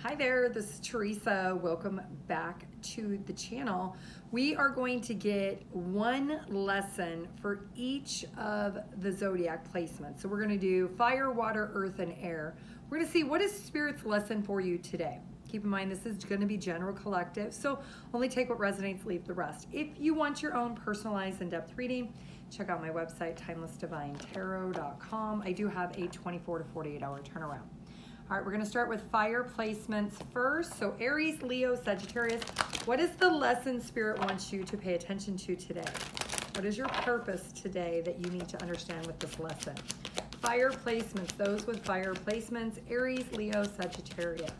Hi there, this is Theresa. Welcome back to the channel. We are going to get one lesson for each of the zodiac placements. So we're going to do fire, water, earth, and air. We're going to see what is Spirit's lesson for you today. Keep in mind, this is going to be general collective, so only take what resonates, leave the rest. If you want your own personalized in-depth reading, check out my website, TimelessDivineTarot.com. I do have a 24 to 48 hour turnaround. All right, we're going to start with fire placements first. So Aries, Leo, Sagittarius, what is the lesson Spirit wants you to pay attention to today? What is your purpose today that you need to understand with this lesson? Fire placements, those with fire placements, Aries, Leo, Sagittarius.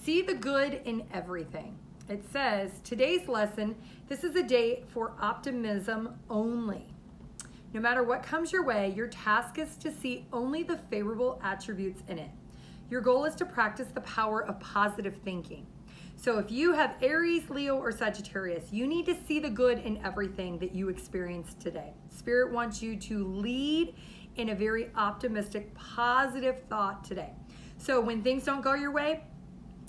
See the good in everything. It says, today's lesson, this is a day for optimism only. No matter what comes your way, your task is to see only the favorable attributes in it. Your goal is to practice the power of positive thinking. So if you have Aries, Leo, or Sagittarius, you need to see the good in everything that you experience today. Spirit wants you to lead in a very optimistic, positive thought today. So when things don't go your way,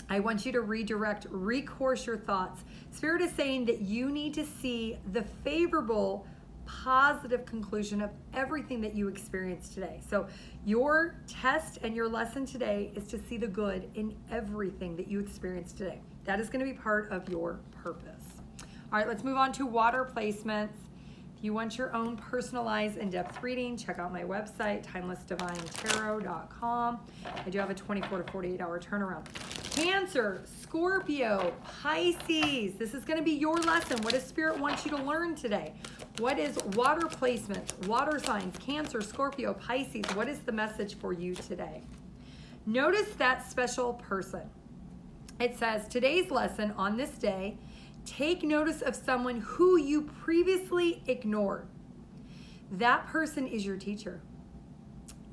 I want you to redirect, recourse your thoughts. Spirit is saying that you need to see the favorable, positive conclusion of everything that you experience today. So your test and your lesson today is to see the good in everything that you experience today. That is going to be part of your purpose. All right, let's move on to water placements. If you want your own personalized in-depth reading, check out my website, TimelessDivineTarot.com. I do have a 24 to 48 hour turnaround. Cancer, Scorpio, Pisces. This is going to be your lesson. What does Spirit want you to learn today? What is water placements, water signs, Cancer, Scorpio, Pisces? What is the message for you today? Notice that special person. It says, today's lesson on this day, take notice of someone who you previously ignored. That person is your teacher,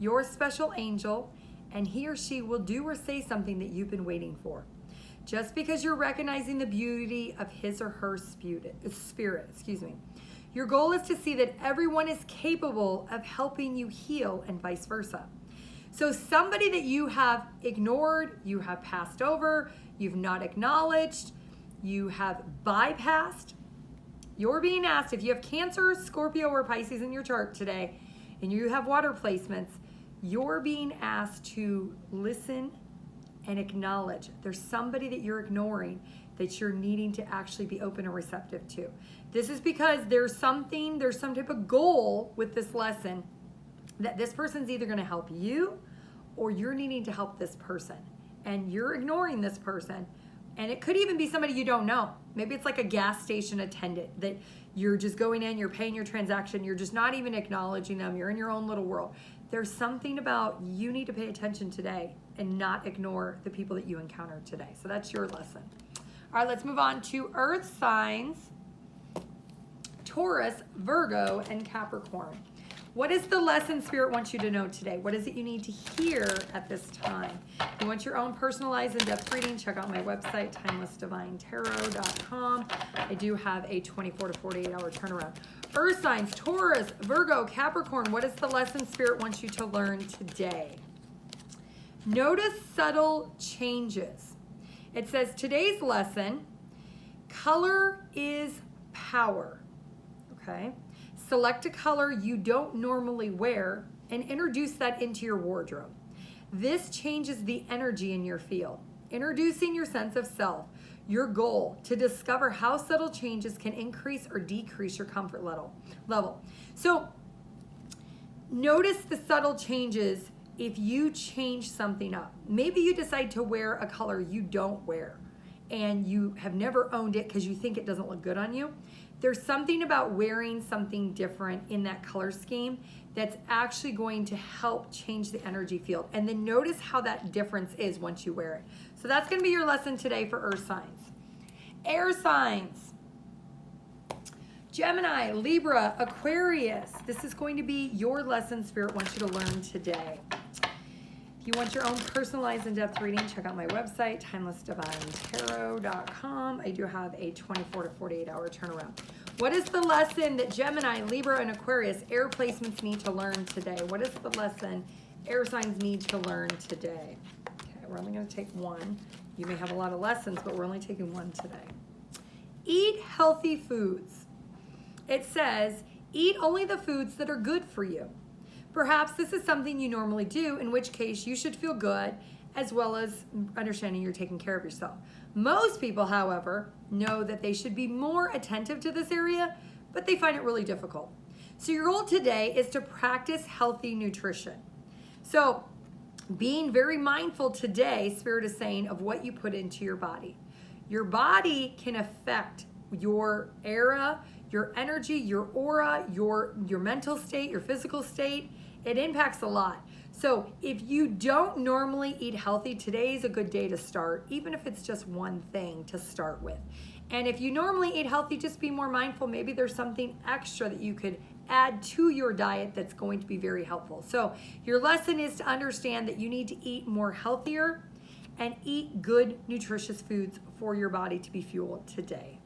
your special angel, and he or she will do or say something that you've been waiting for. Just because you're recognizing the beauty of his or her spirit. Your goal is to see that everyone is capable of helping you heal and vice versa. So somebody that you have ignored, you have passed over, you've not acknowledged, you have bypassed, you're being asked, if you have Cancer, Scorpio, or Pisces in your chart today, and you have water placements, you're being asked to listen and acknowledge. There's somebody that you're ignoring that you're needing to actually be open and receptive to. This is because there's some type of goal with this lesson that this person's either going to help you or you're needing to help this person. And you're ignoring this person. And it could even be somebody you don't know. Maybe it's like a gas station attendant that you're just going in, you're paying your transaction, you're just not even acknowledging them, you're in your own little world. There's something about you need to pay attention today and not ignore the people that you encounter today. So that's your lesson. All right, let's move on to earth signs, Taurus, Virgo, and Capricorn. What is the lesson Spirit wants you to know today? What is it you need to hear at this time? If you want your own personalized in-depth reading, check out my website, TimelessDivineTarot.com. I do have a 24 to 48 hour turnaround. Earth signs, Taurus, Virgo, Capricorn. What is the lesson Spirit wants you to learn today? Notice subtle changes. It says today's lesson, color is power. Okay? Select a color you don't normally wear and introduce that into your wardrobe. This changes the energy in your field, introducing your sense of self, your goal to discover how subtle changes can increase or decrease your comfort level. So notice the subtle changes if you change something up. Maybe you decide to wear a color you don't wear and you have never owned it because you think it doesn't look good on you. There's something about wearing something different in that color scheme that's actually going to help change the energy field. And then notice how that difference is once you wear it. So that's going to be your lesson today for earth signs. Air signs, Gemini, Libra, Aquarius. This is going to be your lesson Spirit wants you to learn today. If you want your own personalized in-depth reading, check out my website, TimelessDivineTarot.com. I do have a 24 to 48 hour turnaround. What is the lesson that Gemini, Libra, and Aquarius air placements need to learn today? What is the lesson air signs need to learn today? We're only going to take one. You may have a lot of lessons, but we're only taking one today. Eat healthy foods. It says, eat only the foods that are good for you. Perhaps this is something you normally do, in which case you should feel good, as well as understanding you're taking care of yourself. Most people, however, know that they should be more attentive to this area, but they find it really difficult. So your goal today is to practice healthy nutrition. So being very mindful today, Spirit is saying, of what you put into your body. Your body can affect your era, your energy, your aura, your mental state, your physical state. It impacts a lot. So if you don't normally eat healthy, today is a good day to start, even if it's just one thing to start with. And if you normally eat healthy, just be more mindful. Maybe there's something extra that you could add to your diet that's going to be very helpful. So your lesson is to understand that you need to eat more healthier and eat good, nutritious foods for your body to be fueled today.